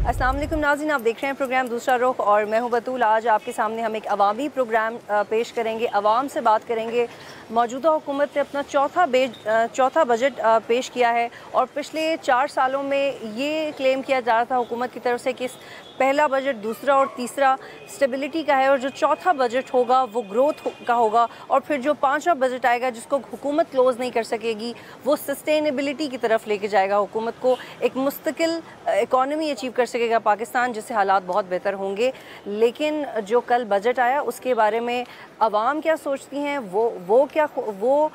अस्सलाम वालेकुम नाज़रीन, आप देख रहे हैं प्रोग्राम दूसरा रुख और मैं हूं बतूल। आज आपके सामने हम एक अवामी प्रोग्राम पेश करेंगे, अवाम से बात करेंगे। मौजूदा हुकूमत ने अपना चौथा बजट पेश किया है और पिछले 4 सालों में ये क्लेम किया जा रहा था हुकूमत की तरफ से कि पहला बजट, दूसरा और तीसरा स्टेबिलिटी का है और जो चौथा बजट होगा वो ग्रोथ का होगा और फिर जो 5वां बजट आएगा जिसको हुकूमत क्लोज़ नहीं कर सकेगी वो सस्टेनेबिलिटी की तरफ लेके जाएगा हुकूमत को, एक मुस्तकिल इकॉनमी अचीव कर सकेगा पाकिस्तान, जिससे हालात बहुत बेहतर होंगे। लेकिन जो कल बजट आया उसके बारे में अवाम क्या सोचती हैं, वो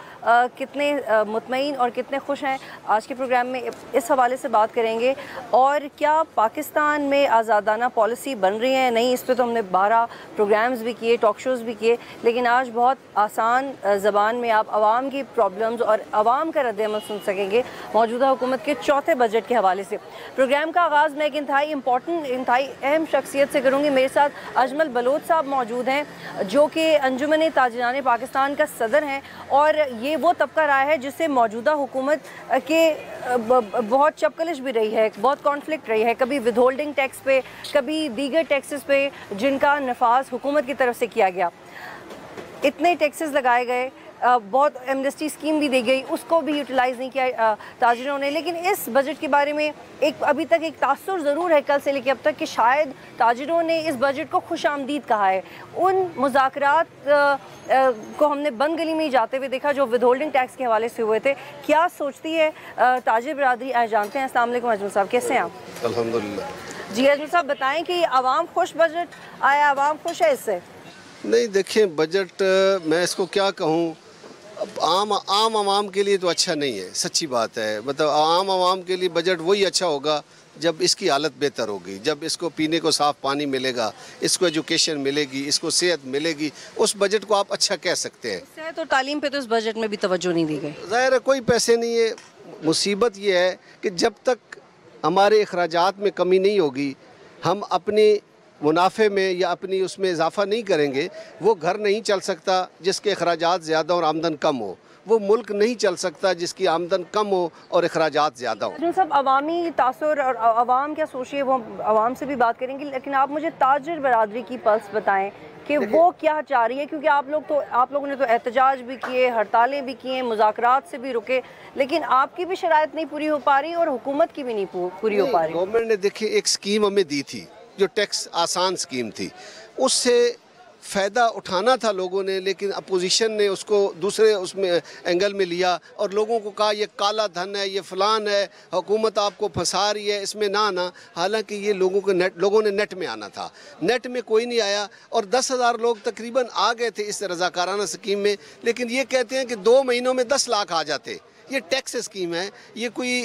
कितने मुतमईन और कितने खुश हैं, आज के प्रोग्राम में इस हवाले से बात करेंगे। और क्या पाकिस्तान में आज़ादाना पॉलिसी बन रही है नहीं, इस पर तो हमने 12 प्रोग्राम्स भी किए, टॉक शोज़ भी किए, लेकिन आज बहुत आसान ज़बान में आप अवाम की प्रॉब्लम्स और अवाम का रद्द-ए-अमल सुन सकेंगे मौजूदा हुकूमत के चौथे बजट के हवाले से। प्रोग्राम का आगाज़ मैं एक इंतहाई अहम शख्सियत से करूँगी। मेरे साथ अजमल बलोच साहब मौजूद हैं जो कि अंजुमन ताजिरान पाकिस्तान का सदर हैं और ये वो तबका रहा है जिससे मौजूदा हुकूमत के बहुत चपकलिश भी रही है, बहुत कॉन्फ्लिक्ट रही है, कभी विद होल्डिंग टैक्स पे, कभी दीगर टैक्सेस पे जिनका नफाज हुकूमत की तरफ से किया गया। इतने टैक्सेस लगाए गए, बहुत एमनेस्टी स्कीम भी दी गई, उसको भी यूटिलाइज़ नहीं किया ताजिरों ने। लेकिन इस बजट के बारे में अभी तक एक तासुर ज़रूर है कल से लेकर अब तक कि शायद ताजिरों ने इस बजट को खुशामदीद कहा है। उन मुज़ाकरात को हमने बंद गली में ही जाते हुए देखा जो विद होल्डिंग टैक्स के हवाले से हुए थे। क्या सोचती है ताजिर बरादरी, आज जानते हैं। अस्सलाम वालेकुम अजमल साहब, कैसे हैं आप? अल्हम्दुलिल्लाह। जी अजमल साहब बताएं कि आवाम खुश बजट आया, आवाम खुश है इससे? नहीं, देखें बजट मैं इसको क्या कहूँ, आम आवाम के लिए तो अच्छा नहीं है, सच्ची बात है। मतलब आम आवाम के लिए बजट वही अच्छा होगा जब इसकी हालत बेहतर होगी, जब इसको पीने को साफ़ पानी मिलेगा, इसको एजुकेशन मिलेगी, इसको सेहत मिलेगी, उस बजट को आप अच्छा कह सकते हैं। तो तालीम पे तो इस बजट में भी तवज्जो नहीं दी गई। ज़ाहिर है कोई पैसे नहीं है। मुसीबत ये है कि जब तक हमारे अखराजात में कमी नहीं होगी, हम अपने मुनाफे में या अपनी उसमें इजाफा नहीं करेंगे, वो घर नहीं चल सकता जिसके अखराजात ज़्यादा और आमदन कम हो, वो मुल्क नहीं चल सकता जिसकी आमदन कम हो और अखराजात ज़्यादा हो। सब अवामी तासुर और अवाम क्या सोचिए, वो अवाम से भी बात करेंगे, लेकिन आप मुझे ताजिर बरादरी की पल्स बताएं कि वो क्या चाह रही है, क्योंकि आप लोगों ने तो एहतजाज भी किए, हड़तालें भी किए, मुज़ाकरात से भी रुके, लेकिन आपकी भी शराइत नहीं पूरी हो पा रही और हुकूमत की भी नहीं पूरी हो पा रही। गवर्नमेंट ने देखिए एक स्कीम हमें दी थी जो टैक्स आसान स्कीम थी, उससे फ़ायदा उठाना था लोगों ने, लेकिन अपोजिशन ने उसको दूसरे उसमें एंगल में लिया और लोगों को कहा ये काला धन है, ये फ़लान है, हुकूमत आपको फंसा रही है, इसमें ना आना। हालांकि ये लोगों ने नेट में आना था, नेट में कोई नहीं आया और 10,000 लोग तकरीबन आ गए थे इस रज़ाकाराना स्कीम में। लेकिन ये कहते हैं कि 2 महीनों में 10 लाख आ जाते। ये टैक्स स्कीम है, ये कोई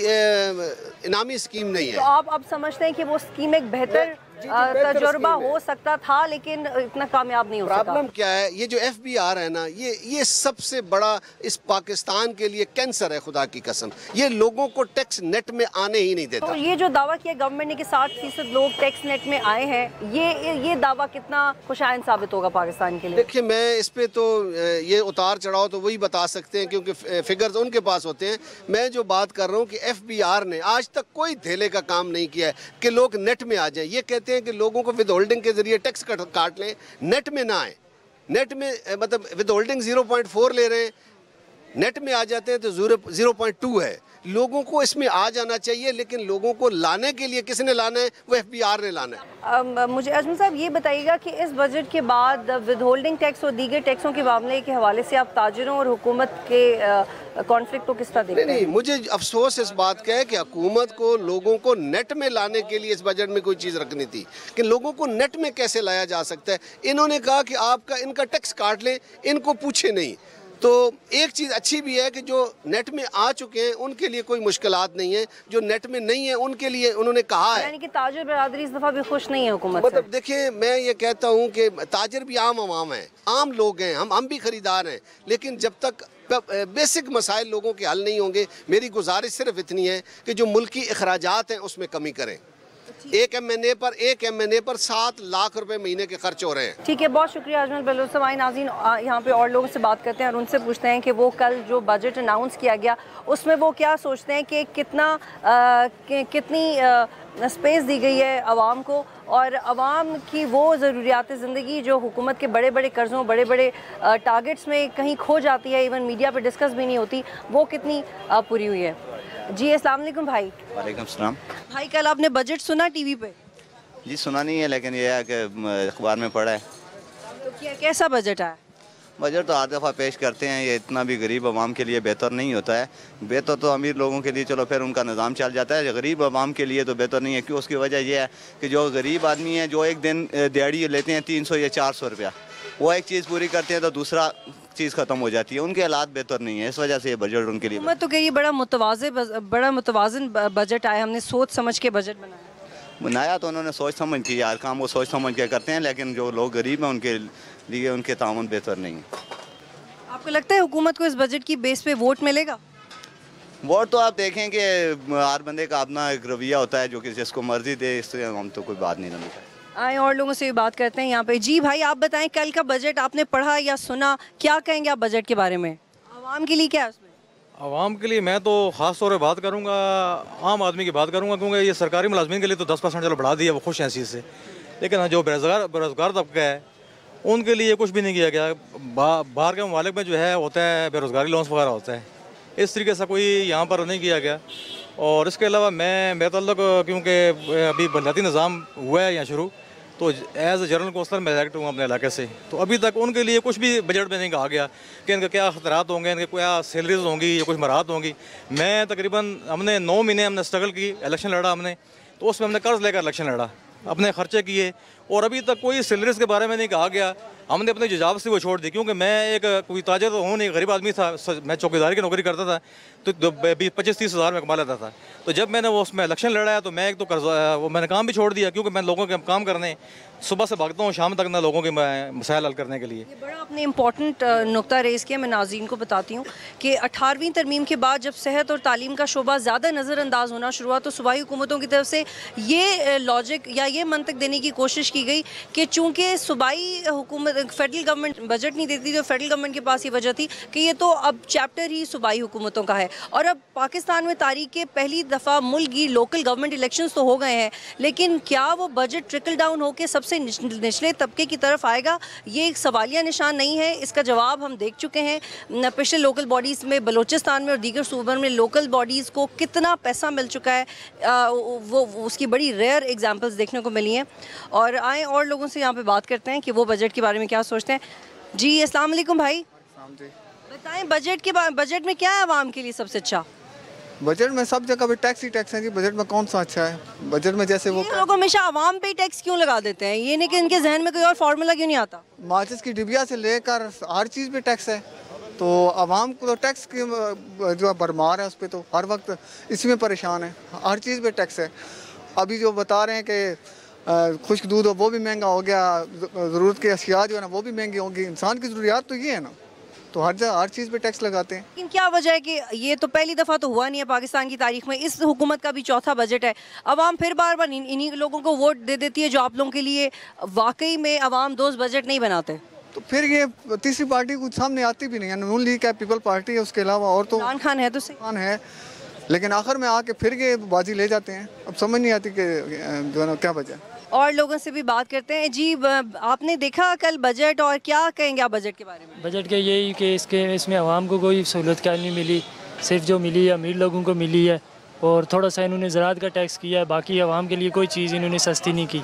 इनामी स्कीम नहीं है। तो आप अब समझते हैं कि वो स्कीम एक बेहतर तजुर्बा हो सकता था लेकिन इतना कामयाब नहीं हो सका। प्रॉब्लम क्या है, ये जो FBR है ना, ये सबसे बड़ा इस पाकिस्तान के लिए कैंसर है, खुदा की कसम। ये लोगों को टैक्स नेट में आने ही नहीं देता। तो ये जो दावा किया गवर्नमेंट ने कि 60% लोग टैक्स नेट में आए हैं, ये दावा कितना खुशाइन साबित होगा पाकिस्तान के लिए? देखिए, मैं इस पे तो ये उतार चढ़ाव तो वही बता सकते हैं क्योंकि फिगर्स उनके पास होते हैं। मैं जो बात कर रहा हूँ कि FBR ने आज तक कोई धेले का काम नहीं किया है कि लोग नेट में आ जाएं। ये कहते हैं कि लोगों को विद होल्डिंग के जरिए टैक्स काट लें, नेट में ना आए। नेट में मतलब विद होल्डिंग 0.4 ले रहे हैं, नेट में आ जाते हैं तो 0.2 है। लोगों को इसमें आ जाना चाहिए, लेकिन लोगों को लाने के लिए किसने लाना है? वो FBR ने लाना है। मुझे अजमल साहब ये बताइएगा कि इस बजट के बाद विद होल्डिंग टैक्स और दीगर टैक्सों के मामले के हवाले से आप ताजिरों और हुकूमत के कॉन्फ्लिक्ट को किस तरह देखते हैं? नहीं, मुझे अफसोस इस बात का है कि हुकूमत को लोगों को नेट में लाने के लिए इस बजट में कोई चीज़ रखनी थी कि लोगों को नेट में कैसे लाया जा सकता है। इन्होंने कहा कि इनका टैक्स काट लें, इनको पूछे नहीं। तो एक चीज़ अच्छी भी है कि जो नेट में आ चुके हैं उनके लिए कोई मुश्किलात नहीं है, जो नेट में नहीं है उनके लिए उन्होंने कहा है। यानी कि ताजिर बरादरी इस दफ़ा भी खुश नहीं है हुकूमत से। मतलब देखिए, मैं ये कहता हूँ कि ताजिर भी आम आवाम है, आम लोग हैं, हम भी खरीदार हैं, लेकिन जब तक बेसिक मसाइल लोगों के हल नहीं होंगे, मेरी गुजारिश सिर्फ इतनी है कि जो मुल्की अखराजात हैं उसमें कमी करें। एक एमएनए पर 7 लाख रुपए महीने के खर्च हो रहे हैं। ठीक है, बहुत शुक्रिया अजमल बलोच साहब। नाज़रीन, यहाँ पे और लोगों से बात करते हैं और उनसे पूछते हैं कि वो कल जो बजट अनाउंस किया गया उसमें वो क्या सोचते हैं कि कितनी स्पेस दी गई है आवाम को, और आवाम की वो ज़रूरियात ज़िंदगी जो हुकूमत के बड़े बड़े कर्ज़ों, बड़े बड़े टारगेट्स में कहीं खो जाती है, इवन मीडिया पे डिस्कस भी नहीं होती, वो कितनी पूरी हुई है। जी अस्सलाम वालेकुम भाई। वालेकुम सलाम। भाई, कल आपने बजट सुना टीवी पे? जी सुना नहीं है, लेकिन यह है कि अखबार में पढ़ा है। तो कैसा बजट आया? बजट तो हर दफ़ा पेश करते हैं, ये इतना भी गरीब आवाम के लिए बेहतर नहीं होता है। बेहतर तो अमीर लोगों के लिए, चलो फिर उनका निज़ाम चल जाता है, गरीब आवाम के लिए तो बेहतर नहीं है। क्यों? उसकी वजह यह है कि जो गरीब आदमी है, जो एक दिन दिहाड़ी लेते हैं 300 या 400 रुपया, वो एक चीज़ पूरी करते हैं तो दूसरा चीज़ ख़त्म हो जाती है। उनके हालात बेहतर नहीं है, इस वजह से ये बजट उनके लिए। मैं तो कह रही बड़ा मुतवाज़िन बजट आया, हमने सोच समझ के बजट बनाया तो उन्होंने सोच समझ के, यार काम वो सोच समझ के करते हैं, लेकिन जो लोग गरीब हैं उनके लिए उनके ताउन बेहतर नहीं है। आपको लगता है हुकूमत को इस बजट की बेस पे वोट मिलेगा? वोट तो आप देखें कि हर बंदे का अपना एक रवैया होता है, जो कि जिसको मर्जी दे, इससे हम तो कोई बात नहीं करनी। आए और लोगों से भी बात करते हैं यहाँ पे। जी भाई, आप बताएं, कल का बजट आपने पढ़ा या सुना, क्या कहेंगे आप बजट के बारे में? आवाम के लिए क्या है उसमें? आवाम के लिए मैं तो ख़ास तौर पर बात करूँगा, आम आदमी की बात करूँगा, क्योंकि ये सरकारी मुलाजमीन के लिए तो 10% चलो बढ़ा दिया, वो खुश हैं इस चीज़ से। लेकिन जो बेरोज़गार तबका है उनके लिए कुछ भी नहीं किया गया। बाहर के ममालिक में जो है होता है बेरोज़गारी लोन्स वगैरह होता है, इस तरीके से कोई यहाँ पर नहीं किया गया। और इसके अलावा मेरे तल्लुक, क्योंकि अभी बलदियाती निज़ाम हुआ है यहाँ शुरू, तो एज ए जनरल कौंसलर मैं इलेक्ट हूँ अपने इलाके से, तो अभी तक उनके लिए कुछ भी बजट में नहीं कहा गया कि इनके क्या खतरात होंगे, इनके क्या सैलरीज होंगी या कुछ मराहत होंगी। मैं तकरीबन हमने 9 महीने हमने स्ट्रगल की, इलेक्शन लड़ा हमने, तो उसमें हमने कर्ज लेकर इलेक्शन लड़ा, अपने खर्चे किए, और अभी तक कोई सैलरीज के बारे में नहीं कहा गया। हमने अपने जवाब से वो छोड़ दी, क्योंकि मैं एक कोई ताजर तो हूँ नहीं, गरीब आदमी था, मैं चौकीदारी की नौकरी करता था, तो 25-30 हज़ार में कमा लेता था। तो जब मैंने वो उसमें इलेक्शन लड़ाया तो मैं एक तो वो मैंने काम भी छोड़ दिया, क्योंकि मैं लोगों के काम करने सुबह से भागता हूँ शाम तक ना, लोगों के मसाइल हल करने के लिए। ये बड़ा आपने इम्पोर्टेंट नुक्ता रेज़ किया। मैं नाज़रीन को बताती हूँ कि 18वीं तरमीम के बाद जब सेहत और तालीम का शोबा ज़्यादा नज़रअंदाज होना शुरू हुआ, तो सूबाई हुकूमतों की तरफ से ये लॉजिक या ये मंतक देने की कोशिश की गई कि चूँकि सूबाई हुकूमत फेडरल गवर्नमेंट बजट नहीं देती, तो फेडरल गवर्नमेंट के पास ये वजह थी कि ये तो अब चैप्टर ही सूबाई हुकूमतों का है। और अब पाकिस्तान में तारीख के पहली दफ़ा मुल्क की लोकल गवर्नमेंट इलेक्शंस तो हो गए हैं, लेकिन क्या वो बजट ट्रिकल डाउन होकर सबसे निचले तबके की तरफ आएगा? ये एक सवालिया निशान नहीं है, इसका जवाब हम देख चुके हैं। पिछले लोकल बॉडीज़ में बलूचिस्तान में और दीगर सूबों में लोकल बॉडीज़ को कितना पैसा मिल चुका है, वो उसकी बड़ी रेयर एग्जांपल्स देखने को मिली हैं। और आए और लोगों से यहाँ पे बात करते हैं कि वो बजट के बारे में क्या सोचते हैं। जी अस्सलाम वालेकुम भाई, बताएं बजट में क्या है आवाम के लिए सबसे अच्छा? बजट में सब जगह पे टैक्स ही टैक्स है जी, बजट में कौन सा अच्छा है? बजट में जैसे वो लोग हमेशा आवाम पे टैक्स क्यों लगा देते हैं, ये नहीं कि इनके जहन में कोई और फार्मूला क्यों नहीं आता? माचिस की डिबिया से लेकर हर चीज़ पे टैक्स है, तो आवाम को तो टैक्स की जो भरमार है उस पर तो हर वक्त इसी में परेशान है, हर चीज़ पे टैक्स है। अभी जो बता रहे हैं कि खुश्क दूध हो वो भी महंगा हो गया, ज़रूरत की अशिया जो है ना वो भी महंगी होगी। इंसान की ज़रूरियात तो ये है ना, तो हर चीज़ पे टैक्स लगाते हैं। लेकिन क्या वजह है कि ये तो पहली दफ़ा तो हुआ नहीं है पाकिस्तान की तारीख में, इस हुकूमत का भी चौथा बजट है। अवाम फिर बार बार इन्हीं लोगों को वोट दे देती है जो आप लोगों के लिए वाकई में अवाम दोस्त बजट नहीं बनाते। तो फिर ये तीसरी पार्टी कुछ सामने आती भी नहीं है, नून लीग है, पीपल पार्टी है, उसके अलावा और तो इमरान खान है तो सही खान है, लेकिन आखिर में आके फिर ये बाजी ले जाते हैं। अब समझ नहीं आती कि जो है ना क्या वजह। और लोगों से भी बात करते हैं। जी आपने देखा कल बजट, और क्या कहेंगे आप बजट के बारे में? बजट के यही कि इसमें आवाम को कोई सहूलत क्या नहीं मिली, सिर्फ जो मिली है अमीर लोगों को मिली है, और थोड़ा सा इन्होंने ज़राअत का टैक्स किया है, बाकी आवाम के लिए कोई चीज़ इन्होंने सस्ती नहीं की।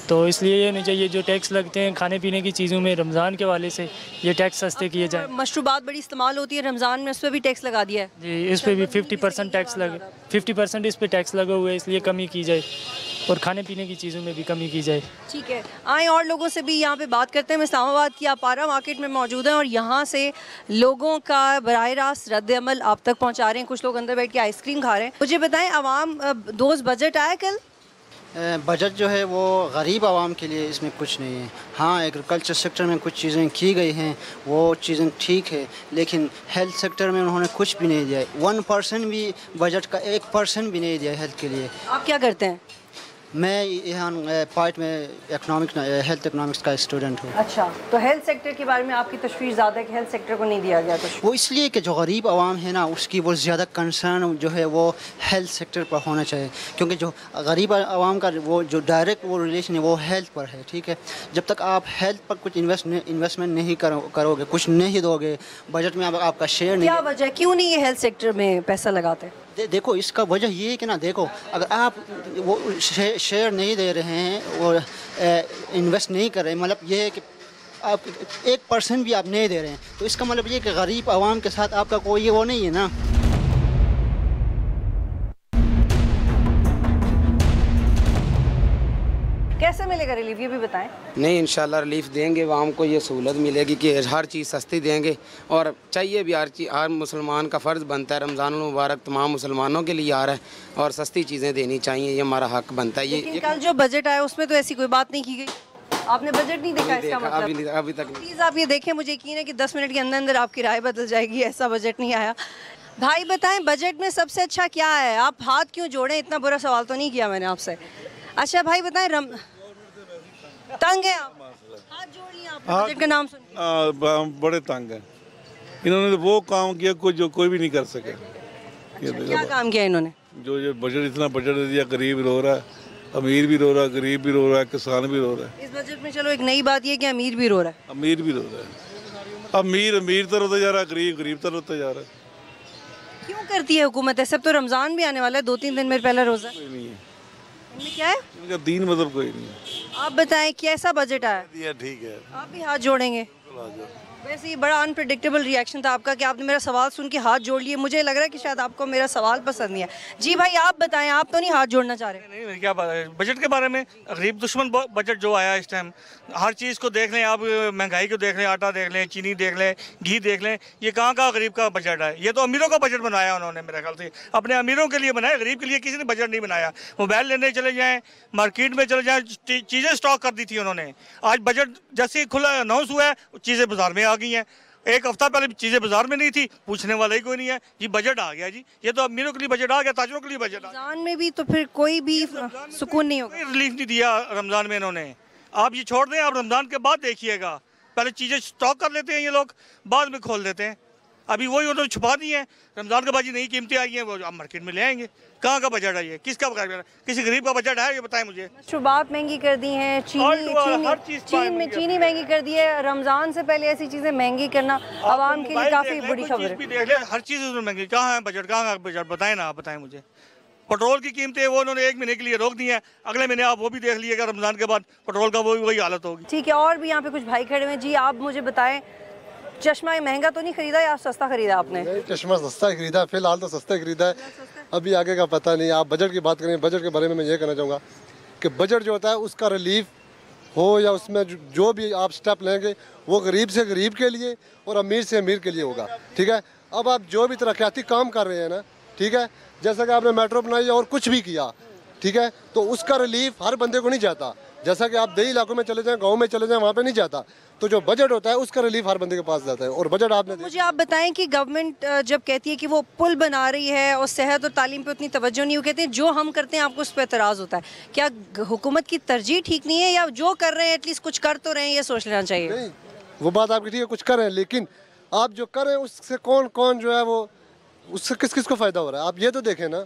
तो इसलिए ये नहीं चाहिए जो टैक्स लगते हैं खाने पीने की चीज़ों में, रमज़ान के वाले से ये टैक्स सस्ते किए जाए। मशरूबात बड़ी इस्तेमाल होती है रमज़ान में, उस पर भी टैक्स लगा दिया है जी, इस पर भी 50% टैक्स लगे, 50% इस पर टैक्स लगे हुए, इसलिए कमी की जाए और खाने पीने की चीज़ों में भी कमी की जाए। ठीक है, आए और लोगों से भी यहाँ पे बात करते हैं। मैं इस्लामाबाद की अपारा मार्केट में मौजूद हैं और यहाँ से लोगों का बराह रास्त रद्द-ए-अमल आप तक पहुँचा रहे हैं। कुछ लोग अंदर बैठ के आइसक्रीम खा रहे हैं। मुझे बताएं, आवाम दोस्त बजट आया कल? बजट जो है वो गरीब आवाम के लिए इसमें कुछ नहीं है। हाँ, एग्रीकल्चर सेक्टर में कुछ चीज़ें की गई हैं, वो चीज़ें ठीक है, लेकिन हेल्थ सेक्टर में उन्होंने कुछ भी नहीं दिया है। 1% भी बजट का 1% भी नहीं दिया हेल्थ के लिए। आप क्या करते हैं? मैं यहाँ पार्ट में हेल्थ इकोनॉमिक्स का स्टूडेंट हूँ। अच्छा, तो हेल्थ सेक्टर के बारे में आपकी तशवीश ज़्यादा है कि हेल्थ सेक्टर को नहीं दिया गया कुछ? वो इसलिए कि जो गरीब आवाम है ना, उसकी वो ज़्यादा कंसर्न जो है वो हेल्थ सेक्टर पर होना चाहिए, क्योंकि जो गरीब आवाम का वो जो डायरेक्ट वो रिलेशन है वो हेल्थ पर है। ठीक है, जब तक आप हेल्थ पर कुछ इन्वेस्टमेंट नहीं करोगे, कुछ नहीं दोगे, बजट में आपका शेयर नहीं, क्या वजह, क्यों नहीं ये हेल्थ सेक्टर में पैसा लगाते? देखो इसका वजह ये है कि ना, देखो अगर आप वो शेयर नहीं दे रहे हैं और इन्वेस्ट नहीं कर रहे, मतलब ये है कि आप 1% भी आप नहीं दे रहे हैं, तो इसका मतलब ये कि गरीब आवाम के साथ आपका कोई वो नहीं है ना। कैसे मिलेगा रिलीफ, ये भी बताएं। नहीं, इंशाल्लाह रिलीफ देंगे, आवाम को ये सहूलत मिलेगी कि हर चीज़ सस्ती देंगे, और चाहिए भी हर मुसलमान का फ़र्ज़ बनता है, रमज़ान मुबारक तमाम मुसलमानों के लिए आ रहा है और सस्ती चीज़ें देनी चाहिए, ये हमारा हक बनता है। ये कल जो बजट आया उसमें तो ऐसी कोई बात नहीं की गई, आपने बजट नहीं देखा? इसका मतलब अभी तक प्लीज़ आप ये देखें, मुझे यकीन है कि 10 मिनट के अंदर अंदर आपकी राय बदल जाएगी, ऐसा बजट नहीं आया। भाई बताएं, बजट में सबसे अच्छा क्या है? आप हाथ क्यों जोड़ें, इतना बुरा सवाल तो नहीं किया मैंने आपसे। अच्छा भाई बताएं, तंग है आप, हाथ जोड़ लिया आपने बजट का नाम सुन? बड़े तंग हैं, इन्होंने तो वो काम किया जो कोई भी नहीं कर सके। क्या काम किया इन्होंने? जो बजट, इतना बजट दे दिया, गरीब रो रहा है, अमीर भी रो रहा है, गरीब भी रो रहा है, किसान भी रो रहा है। इस बजट में चलो एक नई बात ये कि अमीर भी रो रहा है। अमीर भी रो रहा है, अमीर तो रोता जा रहा है, गरीब तो रोता जा रहा है। क्यों करती है हुकूमत ऐसे? अब तो रमज़ान भी आने वाला है, 2-3 दिन में पहला रोज़ा। कोई नहीं है इनमें क्या है? इनका दीन मतलब कोई नहीं है। आप बताएं कैसा बजट आया? ठीक है, आप भी हाथ जोड़ेंगे? वैसे ये बड़ा अनप्रेडिक्टेबल रिएक्शन था आपका कि आपने मेरा सवाल सुन के हाथ जोड़ लिए। मुझे लग रहा है कि शायद आपको मेरा सवाल पसंद नहीं है। जी भाई आप बताएं, आप तो नहीं हाथ जोड़ना चाह रहे? नहीं, क्या बात है बजट के बारे में? गरीब दुश्मन बजट जो आया इस टाइम, हर चीज़ को देख लें आप, महंगाई को देख लें, आटा देख लें, चीनी देख लें, घी देख लें, ये कहाँ का गरीब का बजट है? ये तो अमीरों का बजट बनाया उन्होंने, मेरे ख्याल से अपने अमीरों के लिए बनाया, गरीब के लिए किसी ने बजट नहीं बनाया। मोबाइल लेने चले जाएँ, मार्केट में चले जाएँ, चीज़ें स्टॉक कर दी थी उन्होंने। आज बजट जैसे खुला अनाउंस हुआ है, चीज़ें बाजार में आ गई हैं। एक हफ्ता पहले चीज़ें बाजार में नहीं थी, पूछने वाला ही कोई नहीं है। जी बजट आ गया जी, ये तो अमीरों के लिए बजट आ गया, ताजरों के लिए बजट आ गया। रमज़ान में भी तो फिर कोई भी सुकून नहीं होगा। रिलीफ नहीं दिया रमज़ान में इन्होंने। आप ये छोड़ दें, आप रमज़ान के बाद देखिएगा, पहले चीज़ें स्टॉक कर लेते हैं ये लोग, बाद में खोल देते हैं। अभी वही उन्होंने छुपा दी हैं। रमज़ान के बाद जी नई कीमतें आई हैं, वो आप मार्केट में ले आएंगे। कहाँ का बजट है ये? किसका बजट? किसी गरीब का बजट है? ये बताएं मुझे। मशरूबात महंगी कर दी हैं, चीनी महंगी कर दी है। रमज़ान से पहले ऐसी चीज़ें महंगी करना आवाम के लिए काफ़ी बड़ी खबर है। हर चीज़ महंगी। कहाँ है बजट? कहाँ का बजट? बताएं ना, आप बताएं मुझे। पेट्रोल की कीमतें वो उन्होंने 1 महीने के लिए रोक दी हैं, अगले महीने आप वो भी देख लीजिएगा, रमज़ान के बाद पेट्रोल का वही हालत होगी। ठीक है, और भी यहाँ पे कुछ भाई खड़े हुए हैं। जी आप मुझे बताएं, चश्मा महंगा तो नहीं खरीदा या सस्ता खरीदा आपने? चश्मा सस्ता खरीदा, फिलहाल तो सस्ता खरीदा है, अभी आगे का पता नहीं। आप बजट की बात करें, बजट के बारे में मैं ये कहना चाहूँगा कि बजट जो होता है उसका रिलीफ हो या उसमें जो भी आप स्टेप लेंगे वो गरीब से गरीब के लिए और अमीर से अमीर के लिए होगा। ठीक है, अब आप जो भी तरक्याती काम कर रहे हैं ना, ठीक है, जैसा कि आपने मेट्रो बनाई और कुछ भी किया, ठीक है, तो उसका रिलीफ हर बंदे को नहीं जाता। जैसा कि आप देही इलाकों में चले जाएं, गाँव में चले जाएं, वहाँ पे नहीं जाता। तो जो बजट होता है उसका रिलीफ हर बंदे के पास जाता है। और बजट आपने मुझे आप बताएं कि गवर्नमेंट जब कहती है कि वो पुल बना रही है और सेहत और तालीम पे उतनी तवज्जो नहीं, वो कहते हैं जो हम करते हैं आपको उस पर एतराज़ होता है। क्या हुकूमत की तरजीह ठीक नहीं है, या जो कर रहे हैं एटलीस्ट कुछ कर तो रहे हैं, ये सोच लेना चाहिए? नहीं, वो बात आपकी ठीक है, कुछ कर रहे हैं, लेकिन आप जो कर रहे हैं उससे कौन कौन जो है वो, उससे किस किस को फ़ायदा हो रहा है, आप ये तो देखें ना।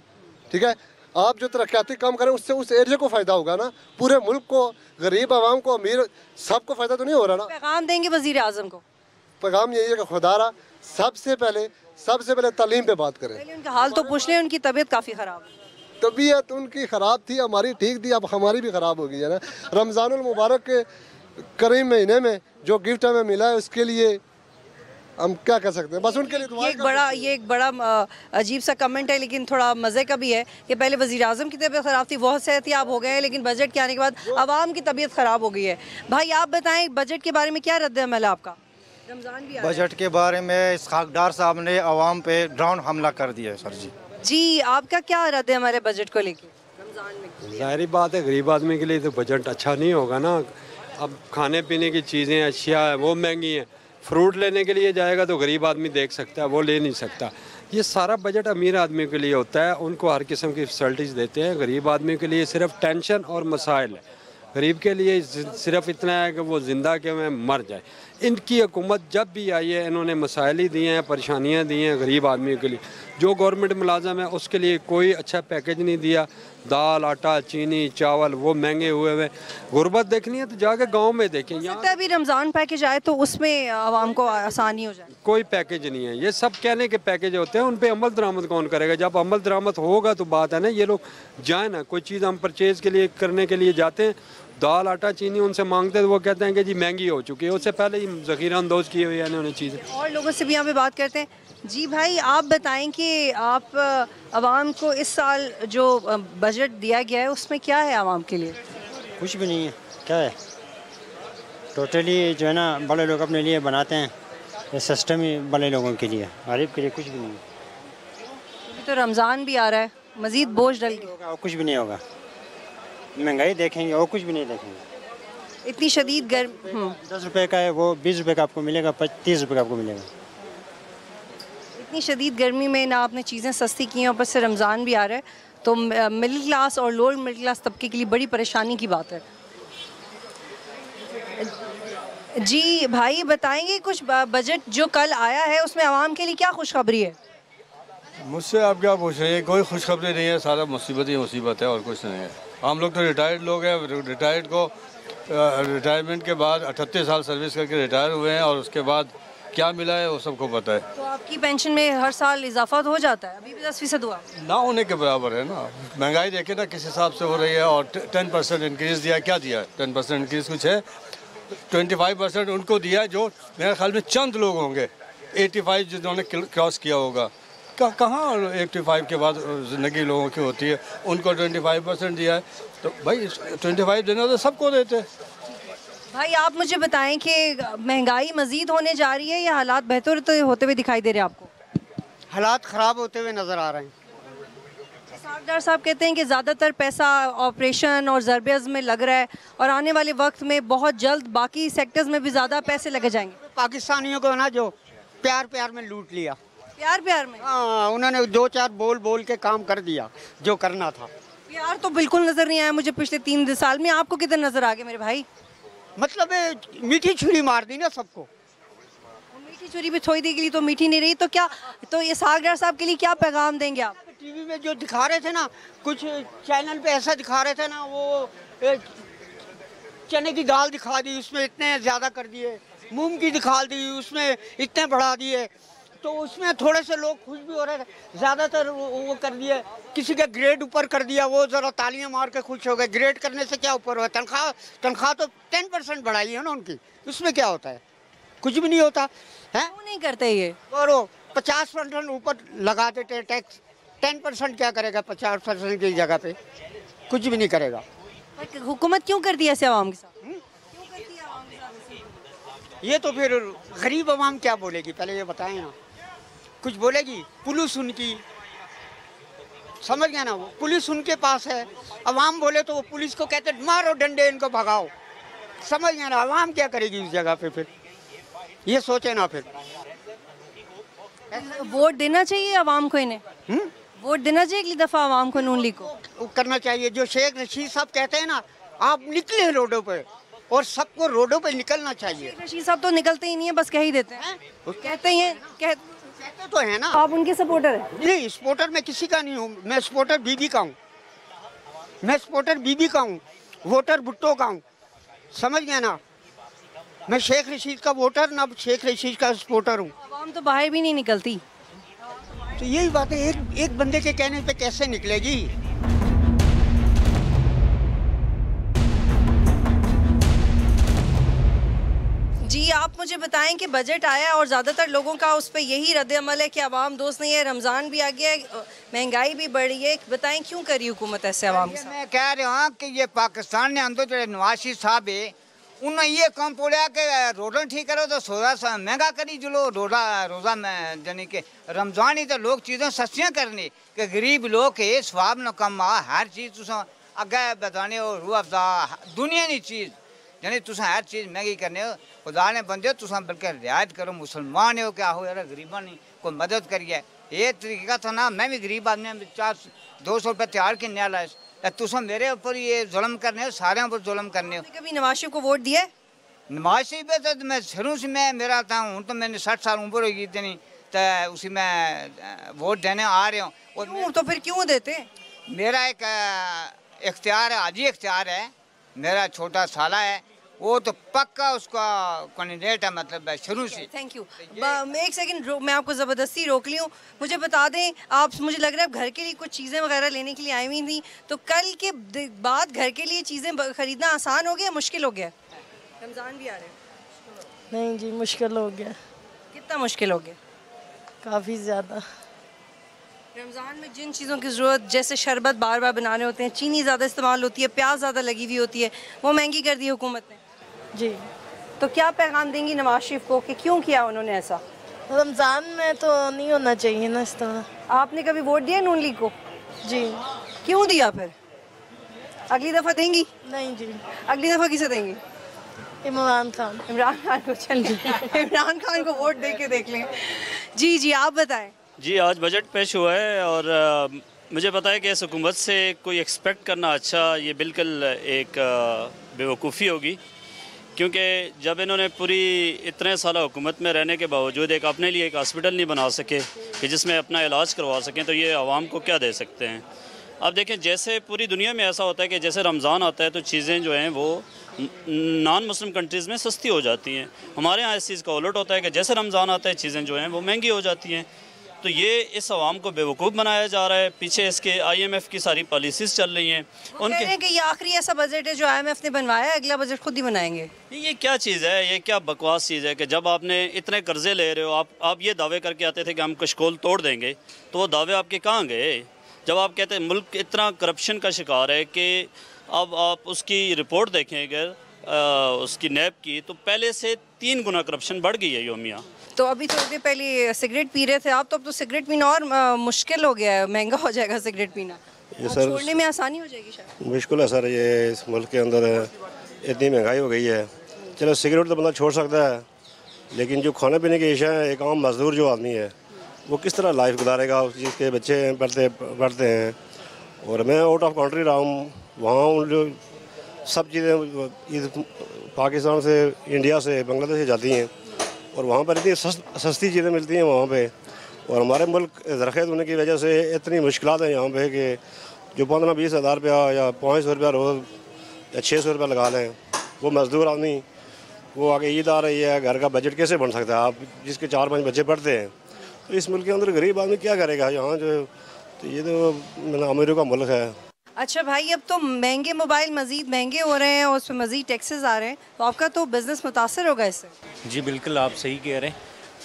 ठीक है, आप जो तरक्याती काम करें उससे उस एरिया को फ़ायदा होगा ना, पूरे मुल्क को, गरीब आवाम को, अमीर सबको फ़ायदा तो नहीं हो रहा ना। पैगाम देंगे वज़ीर आज़म को? पैगाम यही है कि खुदारा सबसे पहले तालीम पे बात करें। पहले उनका हाल तो पूछ लें, उनकी तबीयत काफ़ी ख़राब है। तबीयत उनकी ख़राब थी, हमारी ठीक थी, अब हमारी भी ख़राब हो गई है ना। रमज़ानुल मुबारक के करीम महीने में जो गिफ्ट हमें मिला है उसके लिए हम क्या कर सकते हैं, बस उनके लिए ये एक बड़ा अजीब सा कमेंट है, लेकिन थोड़ा मज़े का भी है कि पहले वज़ीर आज़म की तबीयत ख़राब थी, बहुत सेहतियाब हो गए हैं, लेकिन बजट के आने के बाद आवाम की तबीयत ख़राब हो गई है। भाई आप बताएं, बजट के बारे में क्या रद्द-ए-अमल है आपका? रमज़ान भी बजट के बारे में इसहाक डार साहब ने आवाम पे ड्रोन हमला कर दिया है सर जी। जी आपका क्या रद्द-ए-अमल है बजट को लेकर? रमज़ान में ज़ाहिर बात है गरीब आदमी के लिए तो बजट अच्छा नहीं होगा ना। अब खाने पीने की चीज़ें अशिया है वो महंगी हैं, फ्रूट लेने के लिए जाएगा तो गरीब आदमी देख सकता है, वो ले नहीं सकता। ये सारा बजट अमीर आदमी के लिए होता है, उनको हर किस्म की फैसिलिटीज़ देते हैं। गरीब आदमी के लिए सिर्फ टेंशन और मसाइल है। गरीब के लिए सिर्फ इतना है कि वो ज़िंदा के में मर जाए। इनकी हुकूमत जब भी आई है इन्होंने मसाइल ही दिए हैं, परेशानियां दी हैं गरीब आदमी के लिए। जो गवर्नमेंट मुलाजम है उसके लिए कोई अच्छा पैकेज नहीं दिया। दाल, आटा, चीनी, चावल वो महंगे हुए हुए। गुर्बत देखनी है तो जाके गांव में देखें। यहाँ अभी रमज़ान पैकेज आए तो उसमें आवाम को आसानी हो जाए। कोई पैकेज नहीं है, ये सब कहने के पैकेज होते हैं, उन पे अमल दरामद कौन करेगा? जब अमल दरामद होगा तो बात है ना। ये लोग जाए ना, कोई चीज़ हम परचेज़ के लिए करने के लिए जाते हैं, दाल, आटा, चीनी उनसे मांगते हैं तो वो कहते हैं कि जी महंगी हो चुकी है। उससे पहले ही ज़ख़ीरा अंदोज किए हुए हैं इन्होंने चीज़ें। और लोगों से भी यहाँ पे बात करते हैं। जी भाई, आप बताएं कि आप आवाम को इस साल जो बजट दिया गया है उसमें क्या है आवाम के लिए? कुछ भी नहीं है। क्या है, टोटली जो है ना बड़े लोग अपने लिए बनाते हैं, ये सिस्टम ही बड़े लोगों के लिए, गरीब के लिए कुछ भी नहीं है। अभी तो रमज़ान भी आ रहा है, मज़ीद बोझ डल गया। और कुछ भी नहीं होगा, महंगाई देखेंगे और कुछ भी नहीं देखेंगे। इतनी शदीद गर्म 10 रुपये का है वो 20 रुपये का आपको मिलेगा, 30 रुपये का आपको मिलेगा। इतनी शदीद गर्मी में ना आपने चीज़ें सस्ती की हैं, ऊपर से रमज़ान भी आ रहा है, तो मिडिल क्लास और लोअर मिडिल क्लास तबके के लिए बड़ी परेशानी की बात है। जी भाई बताएंगे कुछ बजट जो कल आया है उसमें आवाम के लिए क्या खुशखबरी है? मुझसे आप क्या पूछ रहे हैं? कोई खुशखबरी नहीं है, सारा मुसीबत ही मुसीबत है और कुछ नहीं है। हम लोग तो रिटायर्ड लोग हैं, रिटायर्ड को रिटायरमेंट के बाद 38 साल सर्विस करके रिटायर हुए हैं और उसके बाद क्या मिला है वो सबको पता है। तो आपकी पेंशन में हर साल इजाफा तो हो जाता है, अभी भी 10% हुआ ना होने के बराबर है ना। महंगाई देखे ना किस हिसाब से हो रही है, और 10% इंक्रीज़ दिया, क्या दिया? 10% इंक्रीज़ कुछ है? 25% उनको दिया जो मेरे ख्याल में चंद लोग होंगे, 85 जिन्होंने क्रॉस किया होगा। कहाँ 85 के बाद ज़िंदगी लोगों की होती है, उनको 25% दिया है। तो भाई 25 देना तो सबको देते। भाई आप मुझे बताएं कि महंगाई मज़ीद होने जा रही है या हालात बेहतर होते हुए दिखाई दे रहे हैं आपको? हालात ख़राब होते हुए नज़र आ रहे हैं। सागदार साहब कहते हैं कि ज़्यादातर पैसा ऑपरेशन और ज़रबे अज़्म में लग रहा है और आने वाले वक्त में बहुत जल्द बाकी सेक्टर्स में भी ज़्यादा पैसे लगे जाएंगे। पाकिस्तानियों को ना जो प्यार प्यार में लूट लिया, प्यार प्यार में। हाँ, उन्होंने 2-4 बोल के काम कर दिया जो करना था। प्यार तो बिल्कुल नज़र नहीं आया मुझे पिछले 3 साल में। आपको किधर नज़र आ गया मेरे भाई? मतलब मीठी छुरी मार दी ना सबको। मीठी छुरी भी थोड़ी देर के लिए तो मीठी नहीं रही, तो क्या, तो ये सागदार साहब के लिए क्या पैगाम देंगे आप? टीवी में जो दिखा रहे थे ना, कुछ चैनल पे ऐसा दिखा रहे थे ना, वो चने की दाल दिखा दी, उसमें इतने ज़्यादा कर दिए, मूंग की दिखा दी, उसमें इतने बढ़ा दिए, तो उसमें थोड़े से लोग खुश भी हो रहे थे। ज़्यादातर वो कर दिए, किसी का ग्रेड ऊपर कर दिया, वो ज़रा तालियां मार के खुश हो गए। ग्रेड करने से क्या ऊपर हुआ? तनख्वाह तो 10% बढ़ाई है ना उनकी, उसमें क्या होता है? कुछ भी नहीं होता है। क्यों नहीं करते ये? और 50% ऊपर लगा देते टैक्स, 10% क्या करेगा? 50% की जगह पे कुछ भी नहीं करेगा। हुकूमत क्यों करती है ऐसे आवाम के साथ? ये तो फिर गरीब आवाम क्या बोलेगी, पहले ये बताएं ना। कुछ बोलेगी? पुलिस उनकी, समझ गया ना, वो पुलिस उनके पास है। आवाम बोले तो वो पुलिस को कहते मारो डंडे, इनको भगाओ। समझ गया ना, आवाम क्या करेगी उस जगह पे? फिर ये सोचे ना। फिर वोट देना चाहिए आवाम को, इन्हें वोट देना चाहिए अगली दफ़ा आवाम को, नून लीग को करना चाहिए। जो शेख रशीद साहब कहते हैं ना, आप निकले रोडों पे, और सबको रोडों पे निकलना चाहिए। रशीद साहब तो निकलते ही नहीं है, बस कह ही देते हैं। कहते ही हैं, कहते तो है ना। आप उनके सपोर्टर हैं? नहीं, सपोर्टर मैं किसी का नहीं हूँ। मैं सपोर्टर बीबी का हूँ, मैं सपोर्टर बीबी का हूँ, वोटर भुट्टो का हूँ। समझ गया ना, मैं शेख रशीद का वोटर ना शेख रशीद का सपोर्टर हूँ। आवाम तो बाहर भी नहीं निकलती। तो यही बात है, एक बंदे के कहने पे कैसे निकलेगी? जी आप मुझे बताएं कि बजट आया और ज़्यादातर लोगों का उस पर यही रद्द अमल है कि आवाम दोस्त नहीं है, रमज़ान भी आ गया है, महंगाई भी बढ़ी है। बताएं क्यों करी हुकूमत ऐसे आवाम के साथ? मैं कह रहा हूँ कि ये पाकिस्तान ने अंदर जो नवाज शरीफ साहब है, उन्होंने ये काम बोला कि रोज़ा ठीक करो तो सोजा महंगा करी चलो, रोज़ा में यानी कि रमज़ान ही तो लोग चीज़ें सस्तियाँ करनी कि गरीब लोग के स्वाब न कम आ, हर चीज़ तुस अगे बताने हो, रूह अफजा दुनिया की चीज़ यानी तुस हर चीज़ महंगी करने हो। खुदा ने बंदे तुस बल्कि रियायत करो, मुसलमान हो क्या हो यार, गरीबा नहीं कोई मदद करिए। ये तरीका था ना, मैं भी गरीब आदमी 200 रुपये तैयार किन्ने वाला है, तुम मेरे ऊपर ये जुल्म करने हो, सारे ऊपर जुल्म करने हो। कभी नवाज शरीफ को वोट दिया? नवाज शरीफ पे तो मैं शुरू से मैं मेरा था हूँ, तो मैंने 60 साल उम्र होगी इतनी, तो उसी में वोट देने आ रहे हूँ। और तो फिर क्यों देते? मेरा एक इख्तियार है, आजी इख्तियार है, मेरा छोटा साला है, वो तो पक्का उसका कैंडिडेट है, मतलब है शुरू से। Thank you. एक सेकंड मैं आपको ज़बरदस्ती रोक ली हूँ, मुझे बता दें आप, मुझे लग रहा है आप घर के लिए कुछ चीज़ें वगैरह लेने के लिए आई हुई थी, तो कल के बाद घर के लिए चीज़ें खरीदना आसान हो गया मुश्किल हो गया? रमज़ान भी आ रहे हैं। नहीं जी, मुश्किल हो गया। कितना मुश्किल हो गया? काफ़ी ज़्यादा। रमज़ान में जिन चीज़ों की ज़रूरत, जैसे शरबत बार बार बनाने होते हैं, चीनी ज़्यादा इस्तेमाल होती है, प्याज ज़्यादा लगी हुई होती है, वो महंगी कर दी हुकूमत ने जी। तो क्या पैगाम देंगी नवाज शरीफ को कि क्यों किया उन्होंने ऐसा? रमज़ान में तो नहीं होना चाहिए ना इस तरह। आपने कभी वोट दिया नून लीग को? जी। क्यों दिया फिर? अगली दफ़ा देंगी? नहीं जी। अगली दफ़ा किसे देंगी? इमरान खान। इमरान खान को, चलिए इमरान खान को वोट दे के देख लें। जी जी आप बताएं। जी आज बजट पेश हुआ है और मुझे पता है कि इस हुकूमत से कोई एक्सपेक्ट करना अच्छा ये बिल्कुल एक बेवकूफ़ी होगी, क्योंकि जब इन्होंने पूरी इतने साल हुकूमत में रहने के बावजूद एक अपने लिए एक हॉस्पिटल नहीं बना सके कि जिसमें अपना इलाज करवा सकें, तो ये आवाम को क्या दे सकते हैं। अब देखें, जैसे पूरी दुनिया में ऐसा होता है कि जैसे रमज़ान आता है तो चीज़ें जो हैं वो नॉन मुस्लिम कंट्रीज़ में सस्ती हो जाती हैं, हमारे यहाँ इस चीज़ का उलट होता है कि जैसे रमज़ान आता है चीज़ें जो हैं वो महंगी हो जाती हैं। तो ये इस आवाम को बेवकूफ़ बनाया जा रहा है, पीछे इसके IMF की सारी पॉलिसीज़ चल रही हैं। उनके कह कि ये आखिरी ऐसा बजट है जो IMF ने बनवाया है, अगला बजट खुद ही बनाएंगे। ये क्या चीज़ है, ये क्या बकवास चीज़ है कि जब आपने इतने कर्जे ले रहे हो, आप ये दावे करके आते थे कि हम कशकोल तोड़ देंगे, तो वो दावे आपके कहाँ गए? जब आप कहते हैं मुल्क इतना करप्शन का शिकार है कि अब आप उसकी रिपोर्ट देखें अगर उसकी नैब की, तो पहले से 3 गुना करप्शन बढ़ गई है योमिया। तो अभी थोड़ी देर पहले सिगरेट पी रहे थे आप, तो अब तो सिगरेट पीना और मुश्किल हो गया है, महंगा हो जाएगा सिगरेट पीना। ये सर छोड़ने में आसानी हो जाएगी शायद? मुश्किल है सर, ये इस मुल्क के अंदर इतनी महंगाई हो गई है। चलो सिगरेट तो बंदा छोड़ सकता है, लेकिन जो खाने पीने की अशिया है, एक आम मजदूर जो आदमी है वो किस तरह लाइफ गुजारेगा, जिसके बच्चे पढ़ते हैं। और मैं आउट ऑफ कंट्री रहा हूँ, वहाँ जो सब चीज़ें पाकिस्तान से, इंडिया से, बांग्लादेश से जाती हैं और वहाँ पर इतनी सस्ती चीज़ें मिलती हैं वहाँ पे। और हमारे मुल्क ज़रख़ेज़ होने की वजह से इतनी मुश्किलात हैं यहाँ पे कि जो 15-20 हज़ार रुपया या 500 रुपया रोज़ या 600 रुपया लगा लें, वो मज़दूर आदमी, वो आगे ईद आ रही है, घर का बजट कैसे बन सकता है? आप जिसके 4-5 बच्चे पढ़ते हैं, तो इस मुल्क के अंदर गरीब आदमी क्या करेगा यहाँ जो? तो ये तो अमीरों का मुल्क है। अच्छा भाई, अब तो महंगे मोबाइल मज़ीद महंगे हो रहे हैं और उसमें मज़ीद टैक्सेस आ रहे हैं, तो आपका तो बिज़नेस मुतासर होगा इससे? जी बिल्कुल, आप सही कह रहे हैं।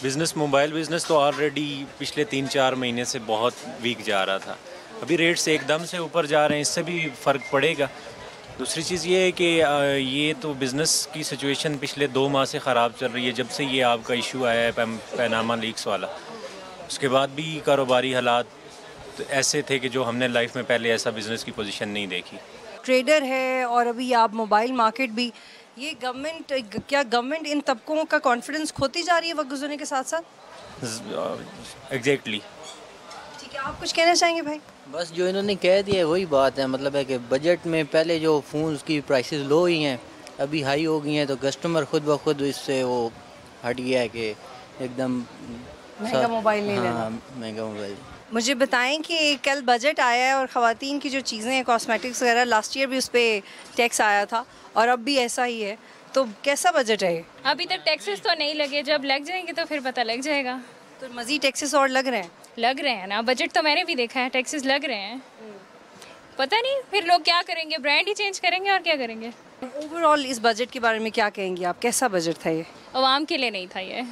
बिज़नेस, मोबाइल बिज़नेस तो ऑलरेडी पिछले 3-4 महीने से बहुत वीक जा रहा था, अभी रेट्स एकदम से ऊपर जा रहे हैं, इससे भी फ़र्क पड़ेगा। दूसरी चीज़ ये है कि ये तो बिज़नेस की सिचुएशन पिछले 2 माह से ख़राब चल रही है, जब से ये आपका इशू आया है पैनामा लीक्स वाला। उसके बाद भी कारोबारी हालात तो ऐसे थे कि जो हमने लाइफ में पहले ऐसा बिज़नेस की पोजीशन नहीं देखी। ट्रेडर है और अभी आप मोबाइल मार्केट भी, ये गवर्नमेंट इन तबकों का कॉन्फिडेंस खोती जा रही है वक्त गुजरने के साथ साथ? एग्जैक्टली। ठीक है, आप कुछ कहना चाहेंगे भाई? बस जो इन्होंने कह दिया वही बात है, मतलब है कि बजट में पहले जो फ़ोन्स की प्राइसेस लो हुई हैं, अभी हाई हो गई हैं, तो कस्टमर खुद ब खुद इससे वो हट गया है कि एकदम महंगा मोबाइल नहीं लेना। हाँ, महंगा मोबाइल। मुझे बताएं कि कल बजट आया है और ख़वातीन की जो चीज़ें हैं, कॉस्मेटिक्स वगैरह, लास्ट ईयर भी उस पर टैक्स आया था और अब भी ऐसा ही है, तो कैसा बजट है? अभी तक टैक्सेस तो नहीं लगे, जब लग जाएंगे तो फिर पता लग जाएगा। तो मज़ीद टैक्सेस और लग रहे हैं? लग रहे हैं ना, बजट तो मैंने भी देखा है, टैक्सेस लग रहे हैं। पता नहीं फिर लोग क्या करेंगे, ब्रांड ही चेंज करेंगे और क्या करेंगे। ओवरऑल इस बजट के बारे में क्या कहेंगे आप, कैसा बजट था ये? अवाम के लिए नहीं था ये,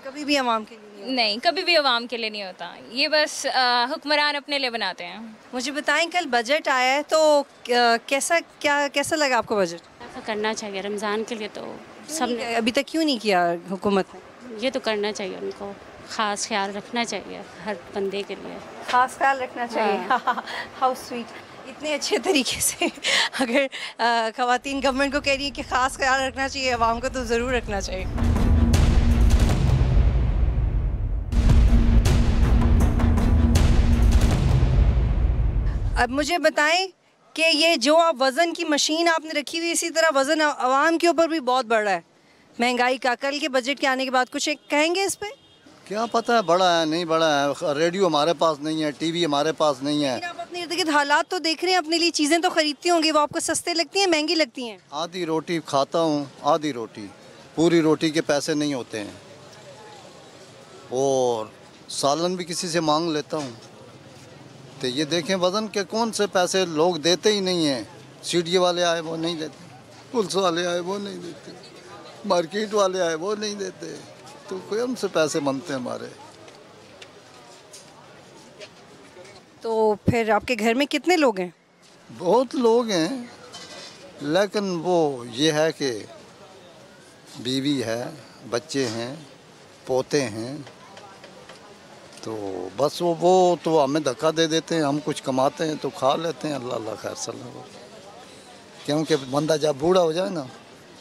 कभी भी अवाम के लिए नहीं, कभी भी अवाम के लिए नहीं होता ये, बस हुक्मरान अपने लिए बनाते हैं। मुझे बताएं, कल बजट आया है तो कैसा लगा आपको बजट? ऐसा करना चाहिए रमज़ान के लिए, तो सब अभी तक क्यों नहीं किया हुकूमत ने? ये तो करना चाहिए, उनको ख़ास ख्याल रखना चाहिए, हर बंदे के लिए ख़ास ख्याल रखना चाहिए। हाउ स्वीट, इतने अच्छे तरीके से अगर ख़वातीन गवर्नमेंट को कह रही है कि ख़ास ख्याल रखना चाहिए, अवाम को तो ज़रूर रखना चाहिए। अब मुझे बताएं कि ये जो आप वज़न की मशीन आपने रखी हुई, इसी तरह वज़न आवाम के ऊपर भी बहुत बढ़ रहा है महंगाई का। कल के बजट के आने के बाद कुछ एक कहेंगे इस पे? क्या पता है बढ़ा है नहीं बढ़ा है, रेडियो हमारे पास नहीं है, टीवी हमारे पास नहीं है। आप अपने इर्द गिर्द हालात तो देख रहे हैं, अपने लिए चीज़ें तो खरीदती होंगी, वो आपको सस्ते लगती हैं महंगी लगती हैं? आधी रोटी खाता हूँ, आधी रोटी, पूरी रोटी के पैसे नहीं होते हैं, और सालन भी किसी से मांग लेता हूँ। तो ये देखें वज़न के कौन से पैसे लोग देते ही नहीं हैं। सीढ़ी वाले आए वो नहीं देते, पुलिस वाले आए वो नहीं देते, मार्केट वाले आए वो नहीं देते, तो कौन से पैसे बनते हैं हमारे। तो फिर आपके घर में कितने लोग हैं? बहुत लोग हैं, लेकिन वो ये है कि बीवी है, बच्चे हैं, पोते हैं, तो बस वो तो हमें धक्का दे देते हैं, हम कुछ कमाते हैं तो खा लेते हैं, अल्लाह अल्लाह खैर सल्ला। क्योंकि बंदा जब बूढ़ा हो जाए ना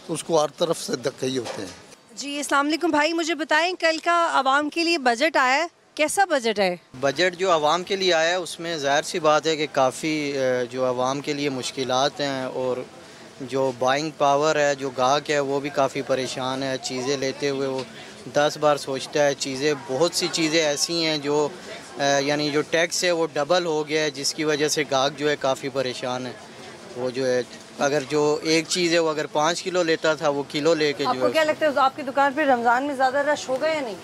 तो उसको हर तरफ से धक्के ही होते हैं। जी अस्सलाम वालेकुम भाई, मुझे बताएं कल का आवाम के लिए बजट आया है, कैसा बजट है? बजट जो आवाम के लिए आया है उसमें ज़ाहिर सी बात है कि काफ़ी जो आवाम के लिए मुश्किलात हैं, और जो बाइंग पावर है, जो गाहक है वो भी काफ़ी परेशान है। चीज़ें लेते हुए वो 10 बार सोचता है। चीज़ें, बहुत सी चीज़ें ऐसी हैं जो यानी जो टैक्स है वो डबल हो गया है, जिसकी वजह से गाहक जो है काफ़ी परेशान है। वो जो है अगर जो एक चीज़ है वो अगर 5 किलो लेता था वो किलो लेके जो आपको क्या लगता है आपकी दुकान पे रमज़ान में ज़्यादा रश होगा या नहीं?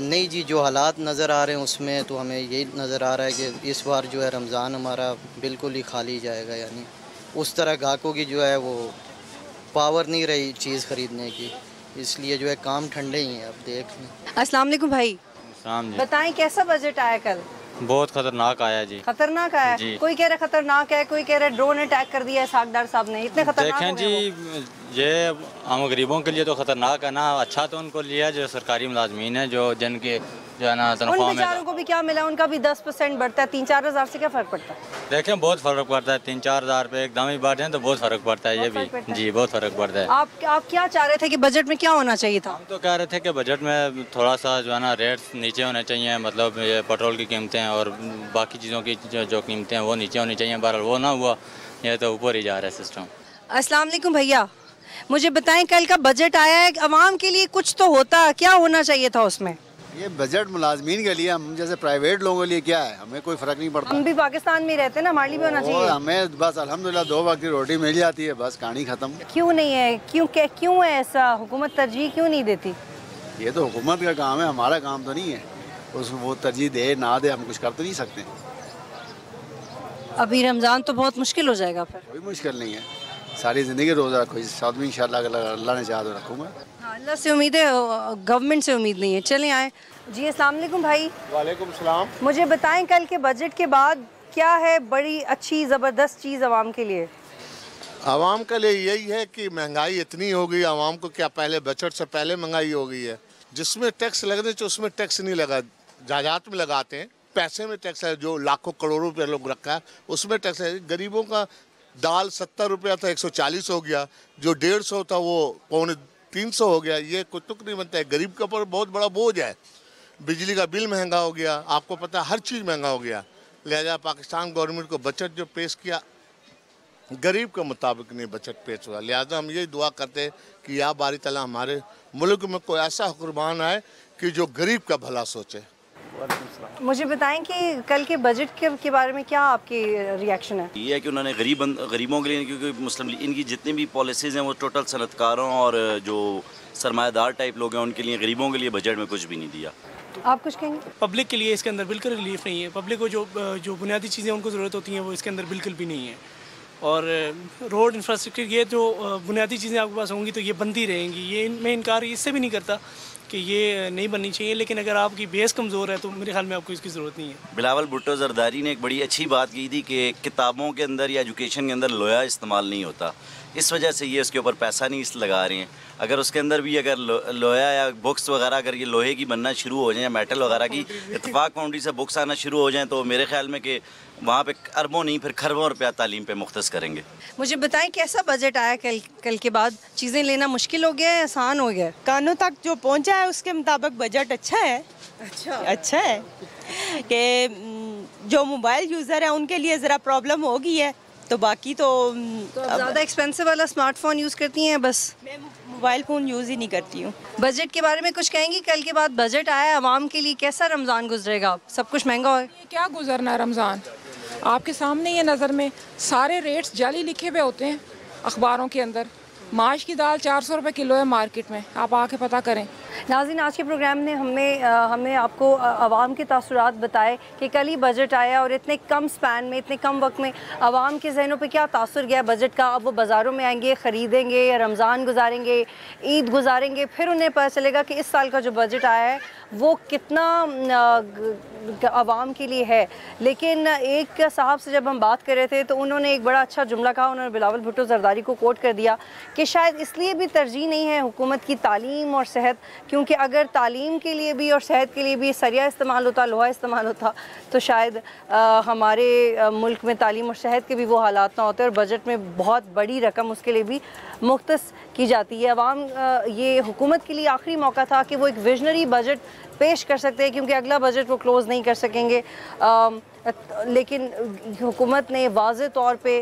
नहीं जी, जो हालात नज़र आ रहे हैं उसमें तो हमें यही नज़र आ रहा है कि इस बार जो है रमज़ान हमारा बिल्कुल ही खाली जाएगा। यानी उस तरह ग्राहकों की जो है वो पावर नहीं रही चीज़ ख़रीदने की, इसलिए जो है काम ठंडे ही हैं। अब देख लें। अस्सलाम वालेकुम भाई, जी। बताएं कैसा बजट आया कल? बहुत खतरनाक आया जी। खतरनाक आया जी। कोई कह रहा खतरनाक है, कोई कह रहा ड्रोन अटैक कर दिया है सागदार साहब ने, इतने खतरनाक देखें जी, ये हम गरीबों के लिए तो खतरनाक है ना। अच्छा तो उनको लिया जो सरकारी मुलाजमीन है, जो जिनके जो है ना उन तनख्वाह में, बेचारों को भी क्या मिला, उनका भी 10% बढ़ता है। 3-4 हज़ार से क्या फ़र्क पड़ता है? देखें बहुत फ़र्क पड़ता है। 3-4 हज़ार रुपये एकदम ही बढ़ जाए तो बहुत फ़र्क पड़ता है। ये भी जी बहुत फ़र्क पड़ता है। आप क्या चाह रहे थे कि बजट में क्या होना चाहिए था? हम तो कह रहे थे कि बजट में थोड़ा सा जो है ना रेट्स नीचे होने चाहिए, मतलब ये पेट्रोल की कीमतें और बाकी चीज़ों की जो कीमतें हैं वो नीचे होनी चाहिए। बहरहाल वो ना हुआ, ये तो ऊपर ही जा रहा है सिस्टम। अस्सलाम वालेकुम भैया, मुझे बताएं कल का बजट आया है, आवाम के लिए कुछ तो होता, क्या होना चाहिए था उसमें? ये बजट मुलाजमीन के लिए, हम जैसे प्राइवेट लोगों के लिए क्या है, हमें कोई फ़र्क नहीं पड़ता। हम भी पाकिस्तान में रहते हैं ना, हमारे लिए भी होना चाहिए। हमें बस अल्हम्दुलिल्लाह 2 वक्त की रोटी मिल जाती है, बस कहानी ख़त्म। क्यों नहीं है, क्यों है ऐसा? हुकूमत तरजीह क्यों नहीं देती? ये तो हुकूमत का काम है, हमारा काम तो नहीं है। उसको वो तरजीह दे ना दे, हम कुछ कर तो नहीं सकते। अभी रमज़ान तो बहुत मुश्किल हो जाएगा फिर। कोई मुश्किल नहीं है, सारी ज़िंदगी रोज़ा रखो, इस साथ में इंशाल्लाह अल्लाह ने चाहा तो रखूँगा। हाँ, अल्लाह से उम्मीद है, गवर्नमेंट से उम्मीद नहीं है। चलें आए जी। अस्सलाम वालेकुम भाई। वालेकुम सलाम। मुझे बताएं कल के बजट के बाद क्या है बड़ी अच्छी ज़बरदस्त चीज़ आवाम के लिए? आवाम के लिए यही है कि महंगाई इतनी हो गई, आवाम को क्या पहले बजट से पहले महंगाई हो गई है। जिसमें टैक्स लगने चाहिए उसमें टैक्स नहीं लगा, जायदाद में लगाते हैं, पैसे में टैक्स है, जो लाखों करोड़ों रुपये लोग रखा है उसमें टैक्स है। गरीबों का दाल 70 रुपया था 140 हो गया, जो 150 था वो 250 हो गया। ये कुछ तुक नहीं बनता है, गरीब के ऊपर बहुत बड़ा बोझ है। बिजली का बिल महंगा हो गया, आपको पता है हर चीज़ महंगा हो गया। लिहाजा पाकिस्तान गवर्नमेंट को बजट जो पेश किया गरीब के मुताबिक नहीं बजट पेश हुआ। लिहाजा हम यही दुआ करते हैं कि या बारी ताला हमारे मुल्क में कोई ऐसा हुक्मरान आए कि जो गरीब का भला सोचे। मुझे बताएं कि कल के बजट के बारे में क्या आपकी रिएक्शन है? ये है कि उन्होंने गरीबों के लिए, क्योंकि मुस्लिम लीग इनकी जितनी भी पॉलिसीज़ हैं वो टोटल सनतकारों और जो सरमायादार टाइप लोग हैं उनके लिए, गरीबों के लिए बजट में कुछ भी नहीं दिया। आप कुछ कहेंगे? पब्लिक के लिए इसके अंदर बिल्कुल रिलीफ नहीं है। पब्लिक को जो बुनियादी चीज़ें उनको ज़रूरत होती हैं वो इसके अंदर बिल्कुल भी नहीं है। और रोड इंफ्रास्ट्रक्चर, ये जो बुनियादी चीज़ें आपके पास होंगी तो ये बनती रहेंगी, ये मैं इनकार इससे भी नहीं करता कि ये नहीं बननी चाहिए, लेकिन अगर आपकी बेस कमज़ोर है तो मेरे ख्याल में आपको इसकी ज़रूरत नहीं है। बिलावल भुट्टो जरदारी ने एक बड़ी अच्छी बात की थी कि किताबों के अंदर या एजुकेशन के अंदर लोहा इस्तेमाल नहीं होता, इस वजह से ये उसके ऊपर पैसा नहीं लगा रहे हैं। अगर उसके अंदर भी अगर लोहा या बुक्स वगैरह अगर ये लोहे की बनना शुरू हो जाए या मेटल वगैरह की इत्तेफाक फाउंड्री से बुक्स आना शुरू हो जाएँ तो मेरे ख्याल में कि वहाँ पे अरबों नहीं फिर खरबों रुपया तालीम पे मुख्तस करेंगे। मुझे बताएं कैसा बजट आया कल के बाद? चीज़ें लेना मुश्किल हो गया है, आसान हो गया? कानों तक जो पहुँचा है उसके मुताबिक बजट अच्छा है। अच्छा है कि जो मोबाइल यूज़र है उनके लिए ज़रा प्रॉब्लम होगी है, तो बाकी तो आप ज़्यादा एक्सपेंसिव वाला स्मार्टफोन यूज़ करती हैं? बस मैं मोबाइल फ़ोन यूज़ ही नहीं करती हूँ। बजट के बारे में कुछ कहेंगी? कल के बाद बजट आया आवाम के लिए, कैसा रमज़ान गुजरेगा? सब कुछ महंगा है। क्या गुजरना है रमज़ान, आपके सामने ही है नज़र में, सारे रेट्स जाली लिखे हुए होते हैं अखबारों के अंदर। माश की दाल 400 रुपये किलो है मार्केट में, आप आके पता करें। नाज़रीन, आज के प्रोग्राम ने हमने आपको आवाम के तासुरात बताए कि कल ही बजट आया और इतने कम स्पैन में, इतने कम वक्त में आवाम के जहनों पे क्या तासुर गया बजट का। अब वो बाज़ारों में आएंगे, ख़रीदेंगे, या रमज़ान गुजारेंगे, ईद गुजारेंगे, फिर उन्हें पता चलेगा कि इस साल का जो बजट आया है वो कितना आवाम के लिए है। लेकिन एक साहब से जब हम बात कर रहे थे तो उन्होंने एक बड़ा अच्छा जुमला कहा। उन्होंने बिलावल भुट्टो ज़रदारी को कोट कर दिया कि शायद इसलिए भी तरजीह नहीं है हुकूमत की तालीम और सेहत, क्योंकि अगर तालीम के लिए भी और सेहत के लिए भी सरिया इस्तेमाल होता, लोहा इस्तेमाल होता, तो शायद हमारे मुल्क में तालीम और सेहत के भी वो हालात ना होते और बजट में बहुत बड़ी रकम उसके लिए भी मुख्तस की जाती है। अवाम ये हुकूमत के लिए आखिरी मौका था कि वो एक विजनरी बजट पेश कर सकते हैं, क्योंकि अगला बजट वो क्लोज़ नहीं कर सकेंगे। लेकिन हुकूमत ने वाज़े तौर पे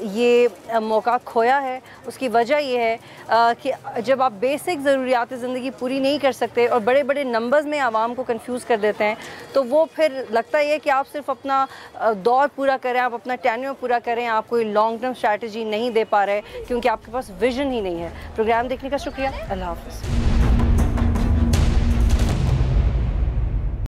ये मौका खोया है। उसकी वजह ये है कि जब आप बेसिक ज़रूरियात ज़िंदगी पूरी नहीं कर सकते और बड़े बड़े नंबर्स में आवाम को कंफ्यूज कर देते हैं, तो वो फिर लगता है कि आप सिर्फ अपना दौर पूरा करें, आप अपना टेन्योर पूरा करें, आप कोई लॉन्ग टर्म स्ट्रैटेजी नहीं दे पा रहे क्योंकि आपके पास विजन ही नहीं है। प्रोग्राम देखने का शुक्रिया। अल्लाह हाफ़िज़।